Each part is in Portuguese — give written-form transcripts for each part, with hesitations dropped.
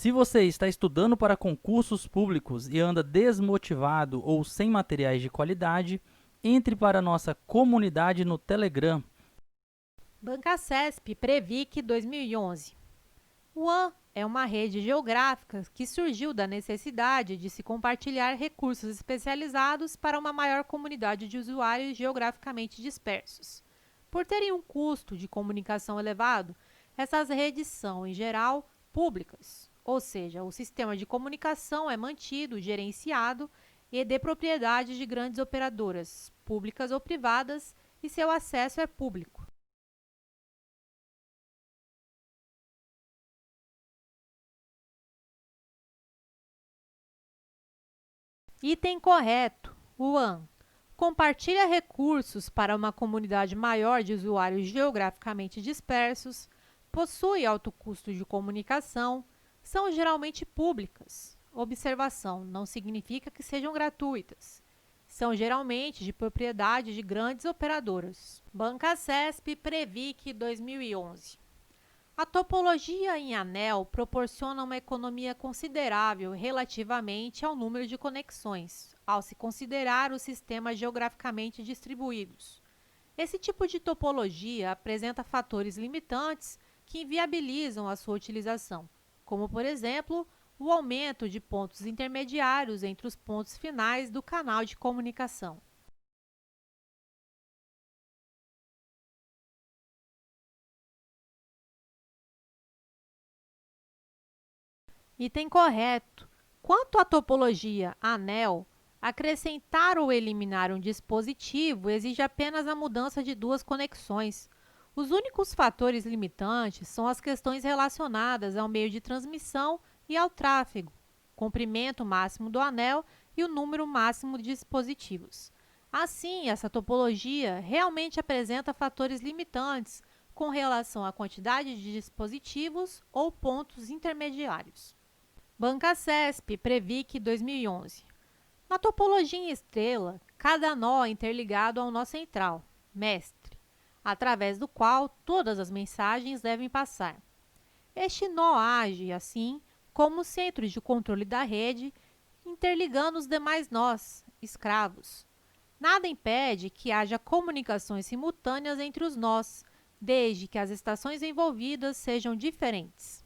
Se você está estudando para concursos públicos e anda desmotivado ou sem materiais de qualidade, entre para a nossa comunidade no Telegram. Bancacesp Previc 2011. O AN é uma rede geográfica que surgiu da necessidade de se compartilhar recursos especializados para uma maior comunidade de usuários geograficamente dispersos. Por terem um custo de comunicação elevado, essas redes são, em geral, públicas, ou seja, o sistema de comunicação é mantido, gerenciado e de propriedade de grandes operadoras, públicas ou privadas, e seu acesso é público. Item correto. O AN compartilha recursos para uma comunidade maior de usuários geograficamente dispersos, possui alto custo de comunicação, são geralmente públicas. Observação: não significa que sejam gratuitas. São geralmente de propriedade de grandes operadoras. Bancacesp Previc 2011. A topologia em anel proporciona uma economia considerável relativamente ao número de conexões, ao se considerar os sistemas geograficamente distribuídos. Esse tipo de topologia apresenta fatores limitantes que inviabilizam a sua utilização, como, por exemplo, o aumento de pontos intermediários entre os pontos finais do canal de comunicação. Item correto. Quanto à topologia anel, acrescentar ou eliminar um dispositivo exige apenas a mudança de duas conexões. Os únicos fatores limitantes são as questões relacionadas ao meio de transmissão e ao tráfego, comprimento máximo do anel e o número máximo de dispositivos. Assim, essa topologia realmente apresenta fatores limitantes com relação à quantidade de dispositivos ou pontos intermediários. Bancacesp Previc 2011. Na topologia em estrela, cada nó é interligado a um nó central, mestre, através do qual todas as mensagens devem passar. Este nó age, assim, como centro de controle da rede, interligando os demais nós, escravos. Nada impede que haja comunicações simultâneas entre os nós, desde que as estações envolvidas sejam diferentes.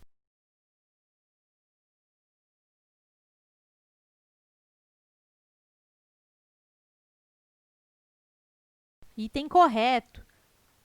Item correto.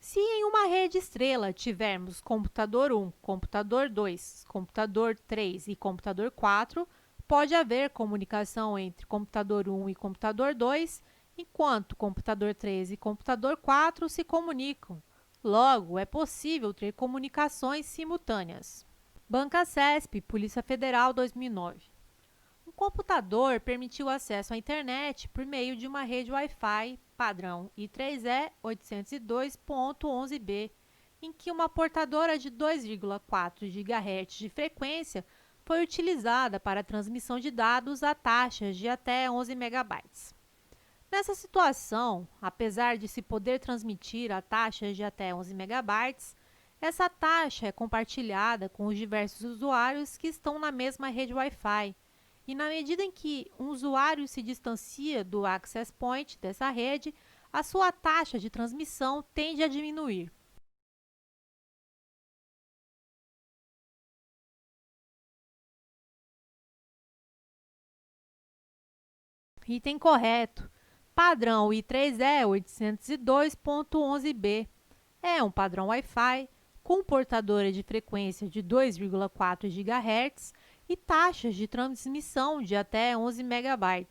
Se em uma rede estrela tivermos computador 1, computador 2, computador 3 e computador 4, pode haver comunicação entre computador 1 e computador 2, enquanto computador 3 e computador 4 se comunicam. Logo, é possível ter comunicações simultâneas. Bancacesp, Polícia Federal 2009. Um computador permitiu acesso à internet por meio de uma rede Wi-Fi padrão I3E 802.11b, em que uma portadora de 2,4 GHz de frequência foi utilizada para a transmissão de dados a taxas de até 11 MB. Nessa situação, apesar de se poder transmitir a taxas de até 11 MB, essa taxa é compartilhada com os diversos usuários que estão na mesma rede Wi-Fi, e na medida em que um usuário se distancia do access point dessa rede, a sua taxa de transmissão tende a diminuir. Item correto. Padrão I3E 802.11b é um padrão Wi-Fi com portadora de frequência de 2,4 GHz e taxas de transmissão de até 11 MB.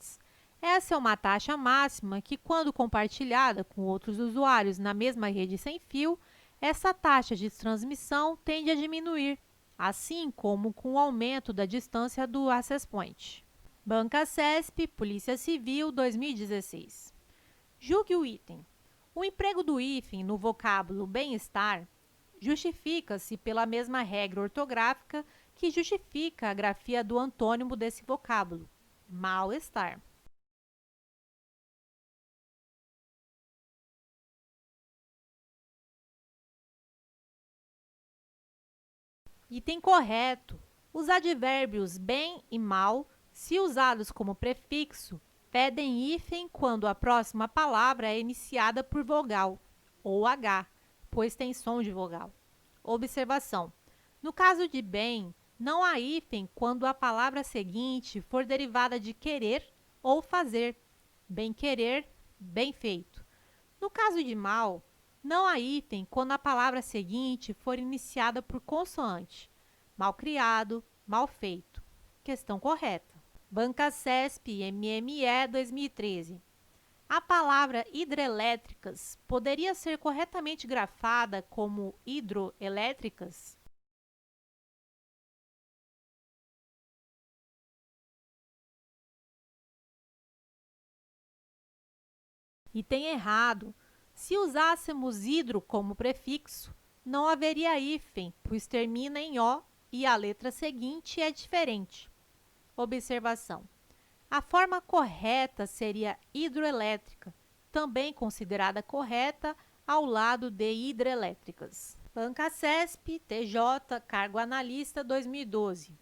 Essa é uma taxa máxima que, quando compartilhada com outros usuários na mesma rede sem fio, essa taxa de transmissão tende a diminuir, assim como com o aumento da distância do access point. Bancacesp, Polícia Civil 2016. Julgue o item. O emprego do hífen no vocábulo bem-estar justifica-se pela mesma regra ortográfica que justifica a grafia do antônimo desse vocábulo, mal-estar. Item correto. Os advérbios bem e mal, se usados como prefixo, pedem hífen quando a próxima palavra é iniciada por vogal, ou H, pois tem som de vogal. Observação: no caso de bem, não há hífen quando a palavra seguinte for derivada de querer ou fazer. Bem querer, bem feito. No caso de mal, não há hífen quando a palavra seguinte for iniciada por consoante. Mal criado, mal feito. Questão correta. Banca CESP MME 2013. A palavra hidrelétricas poderia ser corretamente grafada como hidroelétricas? Item errado. Se usássemos hidro como prefixo, não haveria hífen, pois termina em O e a letra seguinte é diferente. Observação: a forma correta seria hidroelétrica, também considerada correta ao lado de hidrelétricas. Banca CESP, TJ, Cargo Analista 2012.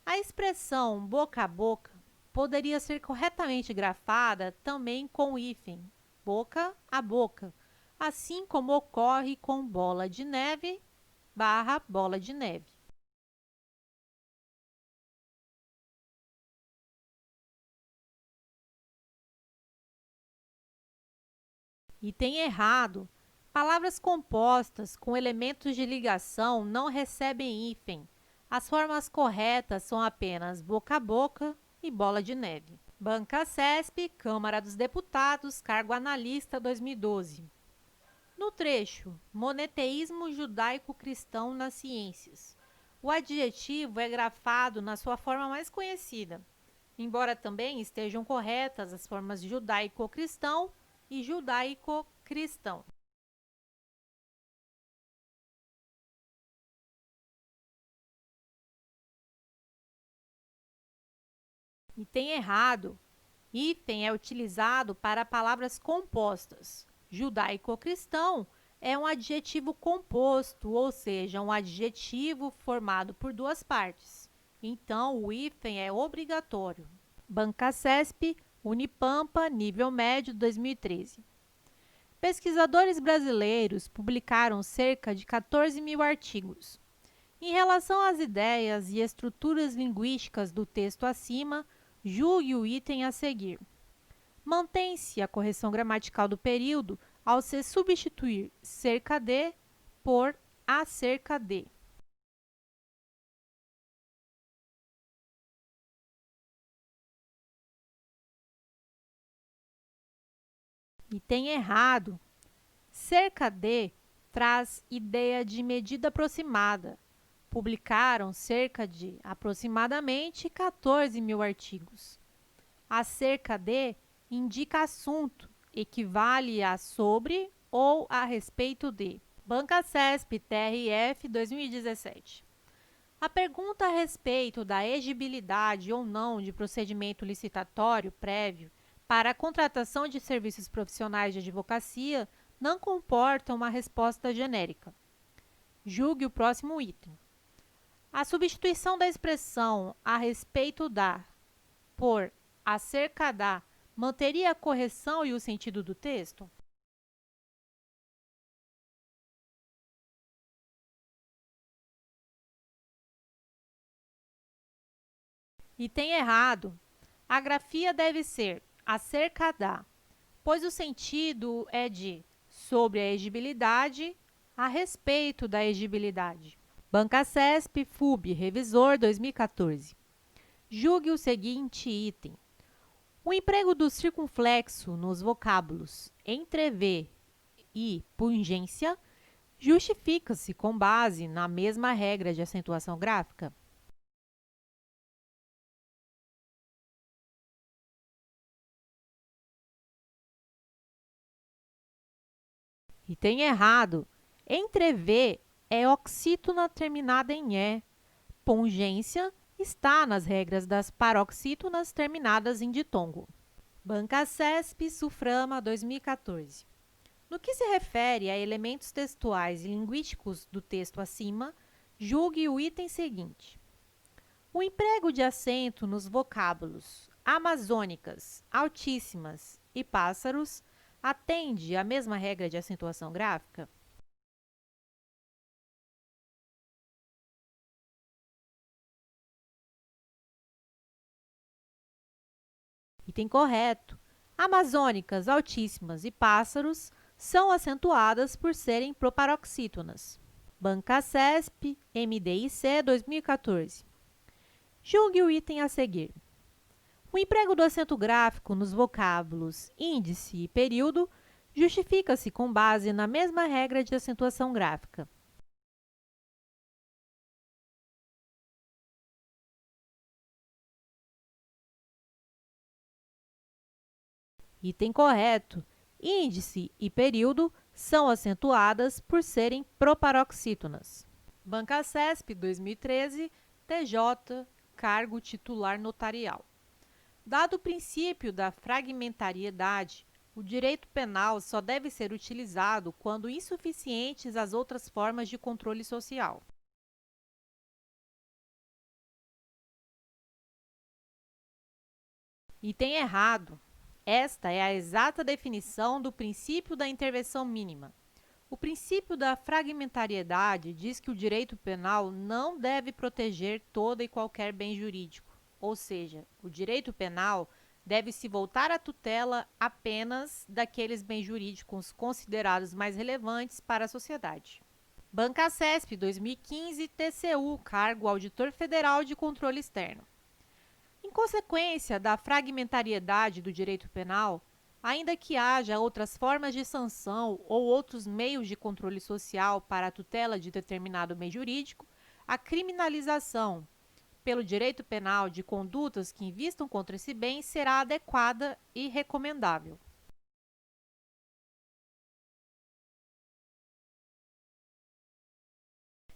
A expressão boca a boca poderia ser corretamente grafada também com hífen, boca a boca, assim como ocorre com bola de neve barra bola de neve. Item errado. Palavras compostas com elementos de ligação não recebem hífen. As formas corretas são apenas boca a boca e bola de neve. Banca CESP, Câmara dos Deputados, Cargo Analista 2012. No trecho, monoteísmo judaico-cristão nas ciências, o adjetivo é grafado na sua forma mais conhecida, embora também estejam corretas as formas judaico-cristão e judaico-cristão. Item errado. Hífen é utilizado para palavras compostas. Judaico-cristão é um adjetivo composto, ou seja, um adjetivo formado por duas partes. Então, o hífen é obrigatório. Banca CESP, Unipampa, nível médio 2013. Pesquisadores brasileiros publicaram cerca de 14 mil artigos. Em relação às ideias e estruturas linguísticas do texto acima, julgue o item a seguir. Mantém-se a correção gramatical do período ao se substituir cerca de por acerca de. Item errado. Cerca de traz ideia de medida aproximada. Publicaram cerca de aproximadamente 14 mil artigos. Acerca de indica assunto, equivale a sobre ou a respeito de. Banca CESP TRF 2017. A pergunta a respeito da exigibilidade ou não de procedimento licitatório prévio para a contratação de serviços profissionais de advocacia não comporta uma resposta genérica. Julgue o próximo item. A substituição da expressão a respeito da por acerca da manteria a correção e o sentido do texto? Item errado. A grafia deve ser acerca da, pois o sentido é de sobre a exigibilidade, a respeito da exigibilidade. Banca CESP, FUB, Revisor 2014. Julgue o seguinte item. O emprego do circunflexo nos vocábulos entrever e pungência justifica-se com base na mesma regra de acentuação gráfica? Item errado. Entrever é oxítona terminada em E. Pungência está nas regras das paroxítonas terminadas em ditongo. Banca CESP, Suframa 2014. No que se refere a elementos textuais e linguísticos do texto acima, julgue o item seguinte. O emprego de acento nos vocábulos amazônicas, altíssimas e pássaros atende à mesma regra de acentuação gráfica? Item correto. Amazônicas, altíssimas e pássaros são acentuadas por serem proparoxítonas. Banca CESP, MDIC 2014. Julgue o item a seguir. O emprego do acento gráfico nos vocábulos índice e período justifica-se com base na mesma regra de acentuação gráfica. Item correto. Índice e período são acentuadas por serem proparoxítonas. Banca CESP 2013, TJ, cargo titular notarial. Dado o princípio da fragmentariedade, o direito penal só deve ser utilizado quando insuficientes as outras formas de controle social. Item errado. Esta é a exata definição do princípio da intervenção mínima. O princípio da fragmentariedade diz que o direito penal não deve proteger todo e qualquer bem jurídico, ou seja, o direito penal deve se voltar à tutela apenas daqueles bens jurídicos considerados mais relevantes para a sociedade. Banca CESP 2015, TCU, cargo Auditor Federal de Controle Externo. Em consequência da fragmentariedade do direito penal, ainda que haja outras formas de sanção ou outros meios de controle social para a tutela de determinado bem jurídico, a criminalização pelo direito penal de condutas que invistam contra esse bem será adequada e recomendável.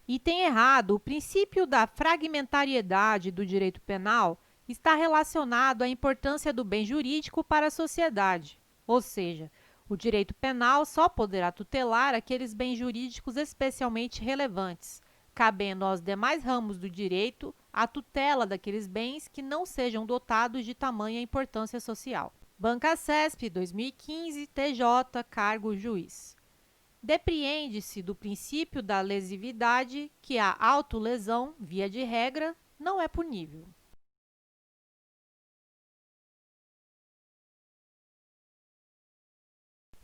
Item errado. O princípio da fragmentariedade do direito penal está relacionado à importância do bem jurídico para a sociedade, ou seja, o direito penal só poderá tutelar aqueles bens jurídicos especialmente relevantes, cabendo aos demais ramos do direito a tutela daqueles bens que não sejam dotados de tamanha importância social. Banca CESP 2015, TJ, cargo juiz. Depreende-se do princípio da lesividade que a autolesão, via de regra, não é punível.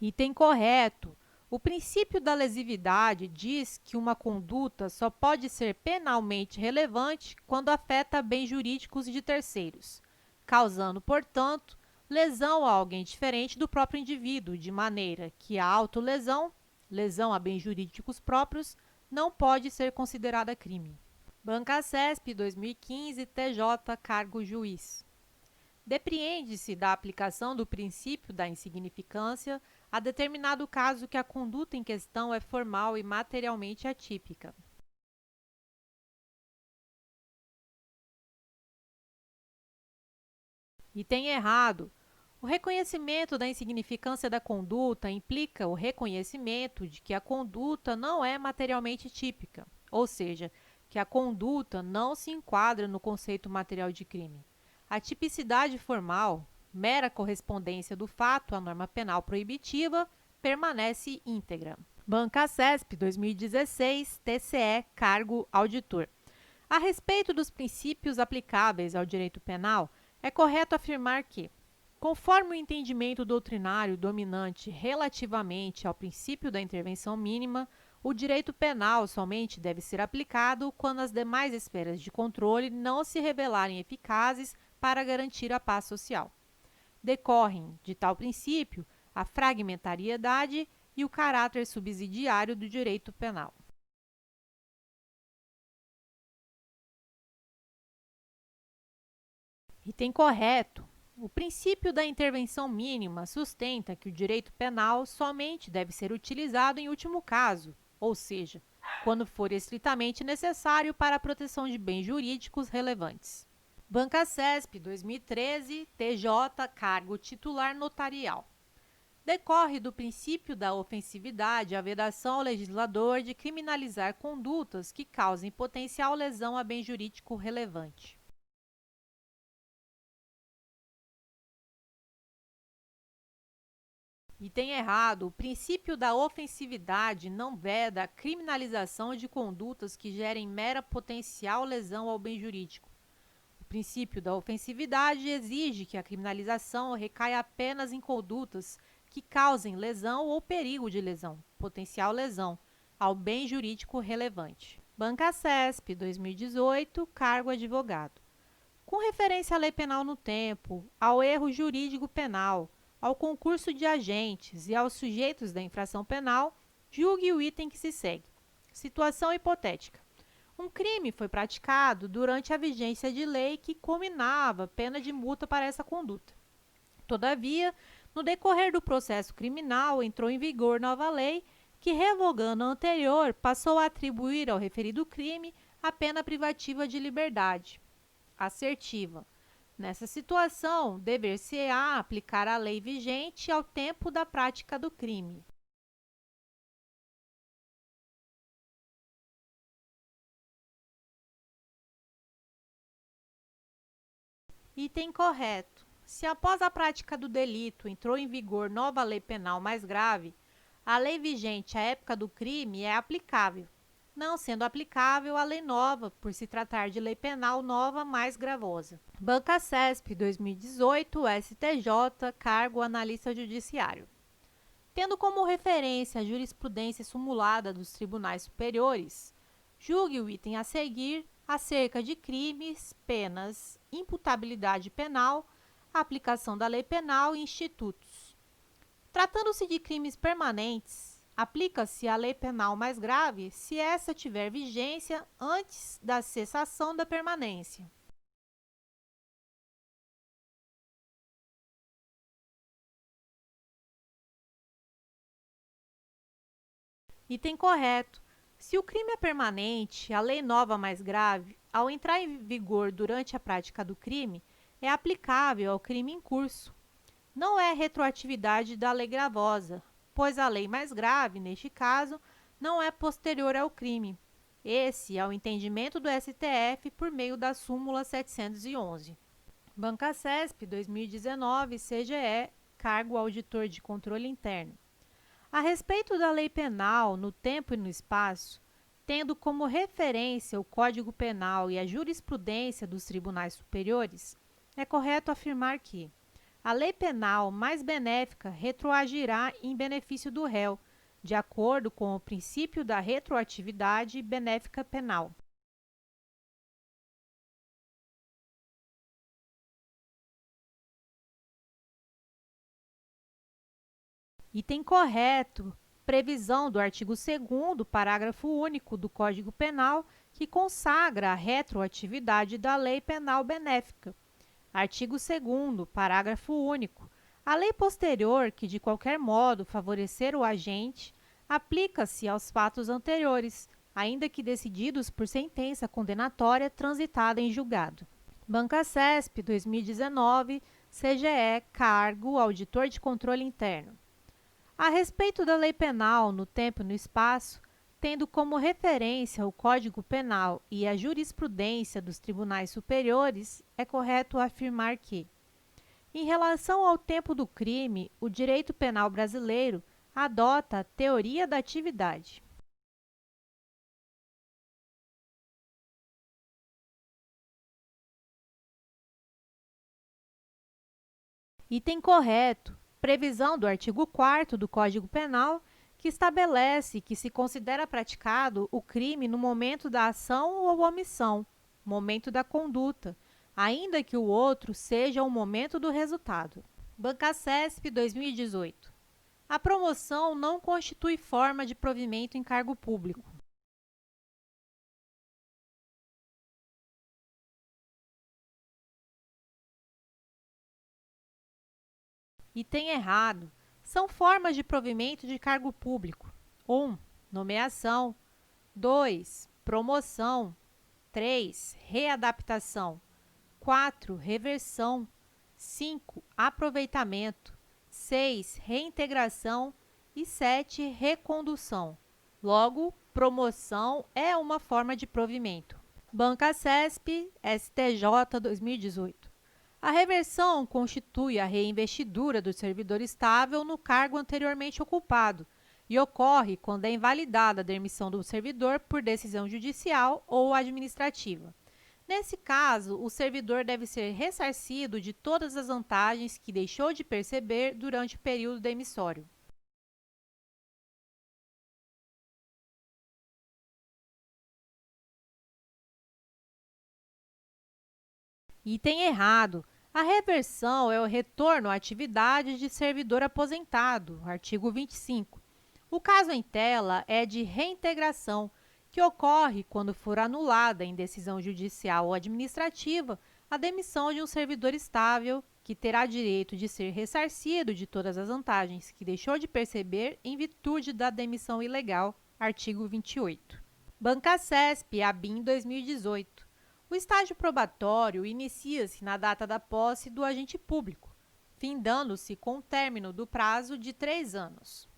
Item correto. O princípio da lesividade diz que uma conduta só pode ser penalmente relevante quando afeta bens jurídicos de terceiros, causando, portanto, lesão a alguém diferente do próprio indivíduo, de maneira que a autolesão, lesão a bens jurídicos próprios, não pode ser considerada crime. Banca CESP 2015, TJ, cargo juiz. Depreende-se da aplicação do princípio da insignificância a determinado caso que a conduta em questão é formal e materialmente atípica. Item errado. O reconhecimento da insignificância da conduta implica o reconhecimento de que a conduta não é materialmente típica, ou seja, que a conduta não se enquadra no conceito material de crime. A tipicidade formal, mera correspondência do fato à norma penal proibitiva, permanece íntegra. Banca CESP 2016, TCE, cargo auditor. A respeito dos princípios aplicáveis ao direito penal, é correto afirmar que, conforme o entendimento doutrinário dominante relativamente ao princípio da intervenção mínima, o direito penal somente deve ser aplicado quando as demais esferas de controle não se revelarem eficazes para garantir a paz social. Decorrem de tal princípio a fragmentariedade e o caráter subsidiário do direito penal. Item correto. O princípio da intervenção mínima sustenta que o direito penal somente deve ser utilizado em último caso, ou seja, quando for estritamente necessário para a proteção de bens jurídicos relevantes. Banca CESP 2013, TJ, cargo titular notarial. Decorre do princípio da ofensividade a vedação ao legislador de criminalizar condutas que causem potencial lesão a bem jurídico relevante. Item errado. O princípio da ofensividade não veda a criminalização de condutas que gerem mera potencial lesão ao bem jurídico. O princípio da ofensividade exige que a criminalização recaia apenas em condutas que causem lesão ou perigo de lesão, potencial lesão, ao bem jurídico relevante. Banca CESP, 2018, cargo advogado. Com referência à lei penal no tempo, ao erro jurídico penal, ao concurso de agentes e aos sujeitos da infração penal, julgue o item que se segue. Situação hipotética. Um crime foi praticado durante a vigência de lei que cominava pena de multa para essa conduta. Todavia, no decorrer do processo criminal, entrou em vigor nova lei que, revogando a anterior, passou a atribuir ao referido crime a pena privativa de liberdade. Assertiva. Nessa situação, dever-se-á aplicar a lei vigente ao tempo da prática do crime. Item correto. Se após a prática do delito entrou em vigor nova lei penal mais grave, a lei vigente à época do crime é aplicável, não sendo aplicável a lei nova, por se tratar de lei penal nova mais gravosa. Banca CESP, 2018, STJ, cargo analista judiciário. Tendo como referência a jurisprudência sumulada dos tribunais superiores, julgue o item a seguir acerca de crimes, penas, imputabilidade penal, aplicação da lei penal e institutos. Tratando-se de crimes permanentes, aplica-se a lei penal mais grave se essa tiver vigência antes da cessação da permanência. Item correto. Se o crime é permanente, a lei nova mais grave, ao entrar em vigor durante a prática do crime, é aplicável ao crime em curso. Não é retroatividade da lei gravosa, pois a lei mais grave, neste caso, não é posterior ao crime. Esse é o entendimento do STF por meio da súmula 711. Banca CESP, 2019, CGE, cargo auditor de controle interno. A respeito da lei penal, no tempo e no espaço, tendo como referência o Código Penal e a jurisprudência dos tribunais superiores, é correto afirmar que a lei penal mais benéfica retroagirá em benefício do réu, de acordo com o princípio da retroatividade benéfica penal. Item correto. Previsão do artigo 2º, parágrafo único do Código Penal, que consagra a retroatividade da lei penal benéfica. Artigo 2º, parágrafo único. A lei posterior, que de qualquer modo favorecer o agente, aplica-se aos fatos anteriores, ainda que decididos por sentença condenatória transitada em julgado. Banca CESP, 2019, CGE, cargo auditor de controle interno. A respeito da lei penal no tempo e no espaço, tendo como referência o Código Penal e a jurisprudência dos tribunais superiores, é correto afirmar que, em relação ao tempo do crime, o direito penal brasileiro adota a teoria da atividade. Item correto. Previsão do artigo 4º do Código Penal, que estabelece que se considera praticado o crime no momento da ação ou omissão, momento da conduta, ainda que o outro seja o momento do resultado. Banca CESP, 2018. A promoção não constitui forma de provimento em cargo público. Item errado. São formas de provimento de cargo público. 1. Nomeação. 2. Promoção. 3. Readaptação. 4. Reversão. 5. Aproveitamento. 6. Reintegração. E 7. Recondução. Logo, promoção é uma forma de provimento. Banca CESP, STJ 2018. A reversão constitui a reinvestidura do servidor estável no cargo anteriormente ocupado e ocorre quando é invalidada a demissão do servidor por decisão judicial ou administrativa. Nesse caso, o servidor deve ser ressarcido de todas as vantagens que deixou de perceber durante o período demissório. Item errado. A reversão é o retorno à atividade de servidor aposentado, artigo 25. O caso em tela é de reintegração, que ocorre quando for anulada em decisão judicial ou administrativa a demissão de um servidor estável, que terá direito de ser ressarcido de todas as vantagens que deixou de perceber em virtude da demissão ilegal, artigo 28. Bancasesp, ABIN 2018. O estágio probatório inicia-se na data da posse do agente público, findando-se com o término do prazo de 3 anos.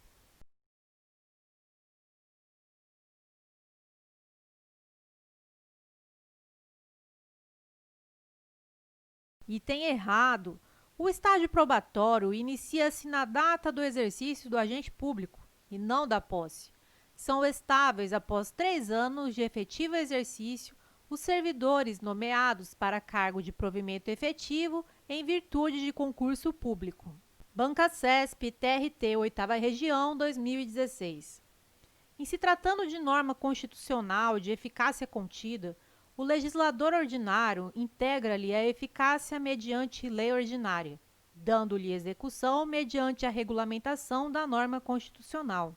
Item errado. O estágio probatório inicia-se na data do exercício do agente público e não da posse. São estáveis após 3 anos de efetivo exercício os servidores nomeados para cargo de provimento efetivo em virtude de concurso público. Bancasesp, TRT, 8ª Região, 2016. Em se tratando de norma constitucional de eficácia contida, o legislador ordinário integra-lhe a eficácia mediante lei ordinária, dando-lhe execução mediante a regulamentação da norma constitucional.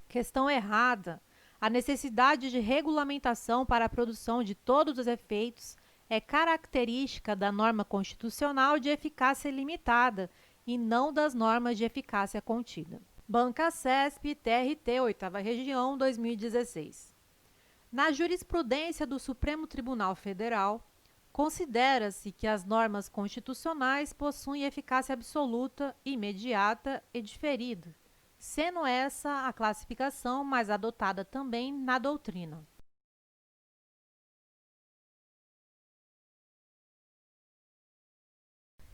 Questão errada. A necessidade de regulamentação para a produção de todos os efeitos é característica da norma constitucional de eficácia limitada e não das normas de eficácia contida. Bancasesp, TRT, 8ª Região, 2016. Na jurisprudência do Supremo Tribunal Federal, considera-se que as normas constitucionais possuem eficácia absoluta, imediata e diferida, sendo essa a classificação mais adotada também na doutrina.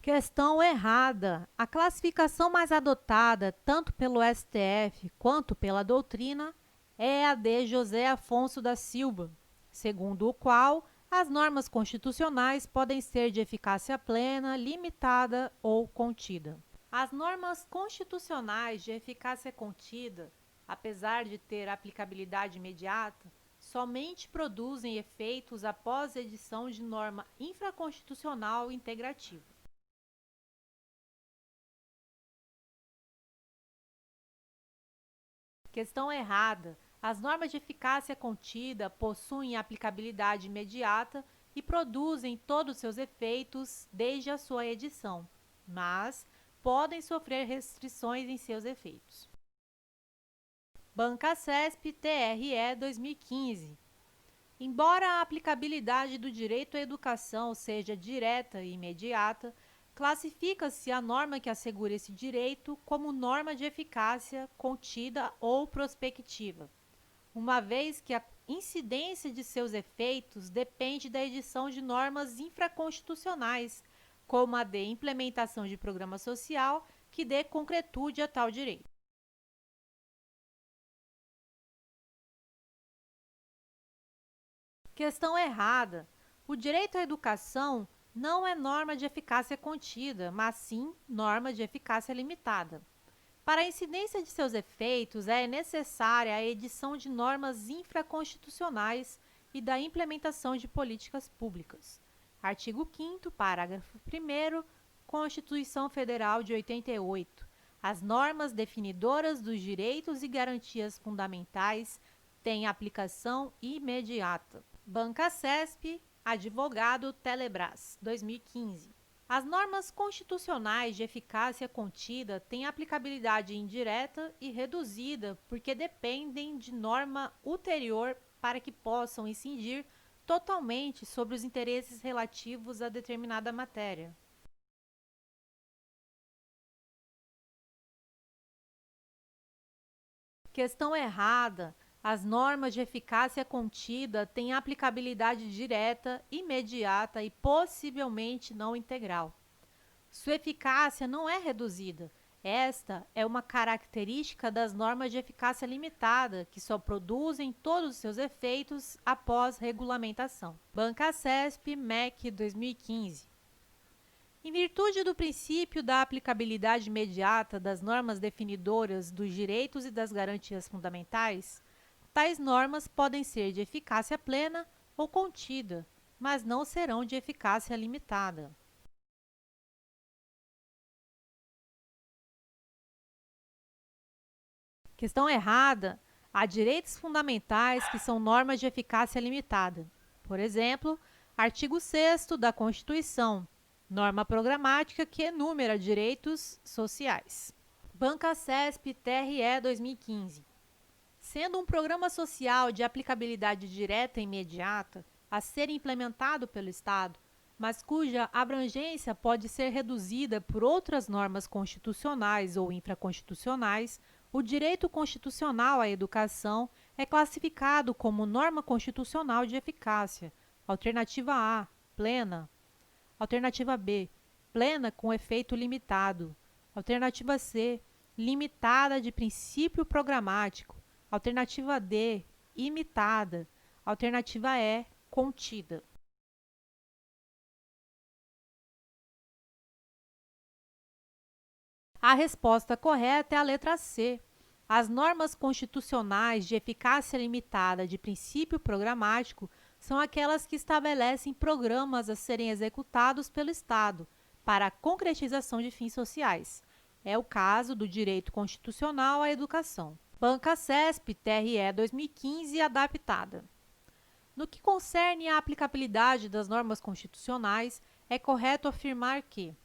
Questão errada. A classificação mais adotada, tanto pelo STF quanto pela doutrina, é a de José Afonso da Silva, segundo o qual as normas constitucionais podem ser de eficácia plena, limitada ou contida. As normas constitucionais de eficácia contida, apesar de ter aplicabilidade imediata, somente produzem efeitos após a edição de norma infraconstitucional integrativa. Questão errada. As normas de eficácia contida possuem aplicabilidade imediata e produzem todos os seus efeitos desde a sua edição, mas podem sofrer restrições em seus efeitos. Bancasesp, TRE 2015. Embora a aplicabilidade do direito à educação seja direta e imediata, classifica-se a norma que assegura esse direito como norma de eficácia contida ou prospectiva, uma vez que a incidência de seus efeitos depende da edição de normas infraconstitucionais, como a de implementação de programa social, que dê concretude a tal direito. Questão errada. O direito à educação não é norma de eficácia contida, mas sim norma de eficácia limitada. Para a incidência de seus efeitos, é necessária a edição de normas infraconstitucionais e da implementação de políticas públicas. Artigo 5º, parágrafo 1º, Constituição Federal de 88. As normas definidoras dos direitos e garantias fundamentais têm aplicação imediata. Bancasesp, advogado Telebrás, 2015. As normas constitucionais de eficácia contida têm aplicabilidade indireta e reduzida porque dependem de norma ulterior para que possam incidir totalmente sobre os interesses relativos a determinada matéria. Questão errada. As normas de eficácia contida têm aplicabilidade direta, imediata e possivelmente não integral. Sua eficácia não é reduzida. Esta é uma característica das normas de eficácia limitada, que só produzem todos os seus efeitos após regulamentação. Banca-CESP, MEC 2015. Em virtude do princípio da aplicabilidade imediata das normas definidoras dos direitos e das garantias fundamentais, tais normas podem ser de eficácia plena ou contida, mas não serão de eficácia limitada. Questão errada. Há direitos fundamentais que são normas de eficácia limitada. Por exemplo, artigo 6º da Constituição, norma programática que enumera direitos sociais. Banca-CESP TRE 2015. Sendo um programa social de aplicabilidade direta e imediata a ser implementado pelo Estado, mas cuja abrangência pode ser reduzida por outras normas constitucionais ou infraconstitucionais, o direito constitucional à educação é classificado como norma constitucional de eficácia. Alternativa A, plena. Alternativa B, plena com efeito limitado. Alternativa C, limitada de princípio programático. Alternativa D, imitada. Alternativa E, contida. A resposta correta é a letra C. As normas constitucionais de eficácia limitada de princípio programático são aquelas que estabelecem programas a serem executados pelo Estado para a concretização de fins sociais. É o caso do direito constitucional à educação. Banca-CESP TRE 2015 adaptada. No que concerne à aplicabilidade das normas constitucionais, é correto afirmar que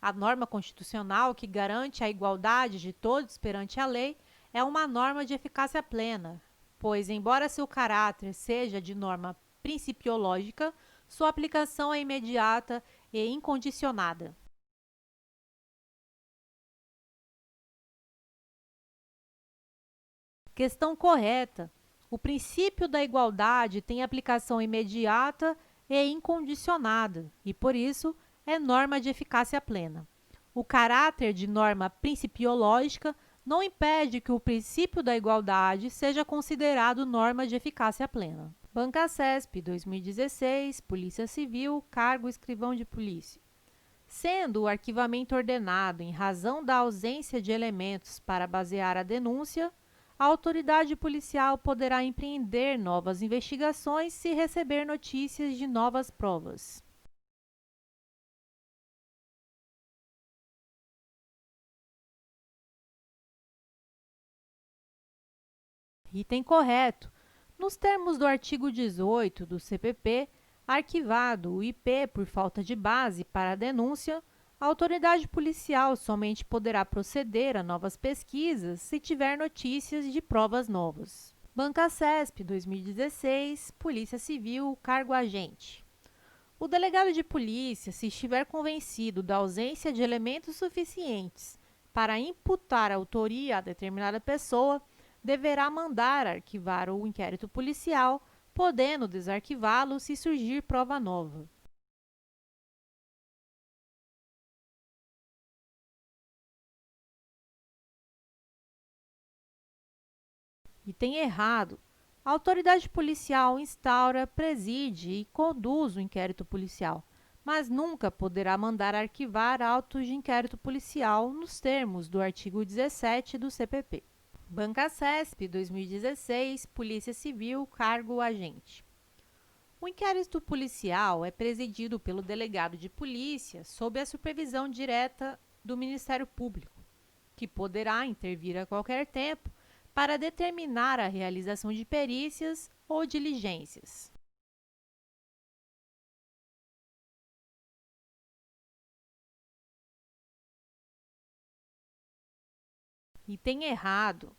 a norma constitucional que garante a igualdade de todos perante a lei é uma norma de eficácia plena, pois, embora seu caráter seja de norma principiológica, sua aplicação é imediata e incondicionada. Questão correta. O princípio da igualdade tem aplicação imediata e incondicionada e, por isso, é norma de eficácia plena. O caráter de norma principiológica não impede que o princípio da igualdade seja considerado norma de eficácia plena. Banca-CESP 2016, Polícia Civil, cargo escrivão de polícia. Sendo o arquivamento ordenado em razão da ausência de elementos para basear a denúncia, a autoridade policial poderá empreender novas investigações se receber notícias de novas provas. Item correto. Nos termos do artigo 18 do CPP, arquivado o IP por falta de base para a denúncia, a autoridade policial somente poderá proceder a novas pesquisas se tiver notícias de provas novas. Banca-CESP 2016, Polícia Civil, cargo agente. O delegado de polícia, se estiver convencido da ausência de elementos suficientes para imputar autoria a determinada pessoa, deverá mandar arquivar o inquérito policial, podendo desarquivá-lo se surgir prova nova. Item errado. A autoridade policial instaura, preside e conduz o inquérito policial, mas nunca poderá mandar arquivar autos de inquérito policial nos termos do artigo 17 do CPP. Banca-CESP 2016, Polícia Civil, cargo agente. O inquérito policial é presidido pelo delegado de polícia sob a supervisão direta do Ministério Público, que poderá intervir a qualquer tempo para determinar a realização de perícias ou diligências. Item errado.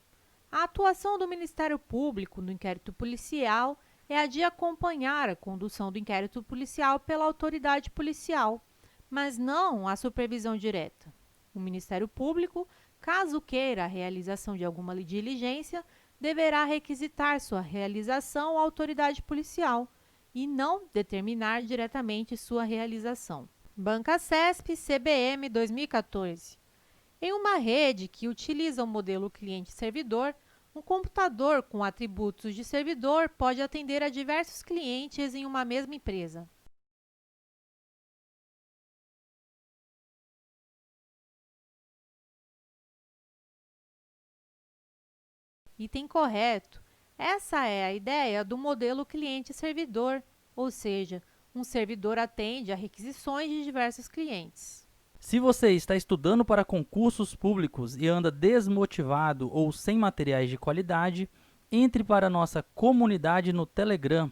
A atuação do Ministério Público no inquérito policial é a de acompanhar a condução do inquérito policial pela autoridade policial, mas não a supervisão direta. O Ministério Público, caso queira a realização de alguma diligência, deverá requisitar sua realização à autoridade policial e não determinar diretamente sua realização. Banca CESP CBM 2014. Em uma rede que utiliza o modelo cliente-servidor, um computador com atributos de servidor pode atender a diversos clientes em uma mesma empresa. Item correto. Essa é a ideia do modelo cliente-servidor, ou seja, um servidor atende a requisições de diversos clientes. Se você está estudando para concursos públicos e anda desmotivado ou sem materiais de qualidade, entre para a nossa comunidade no Telegram.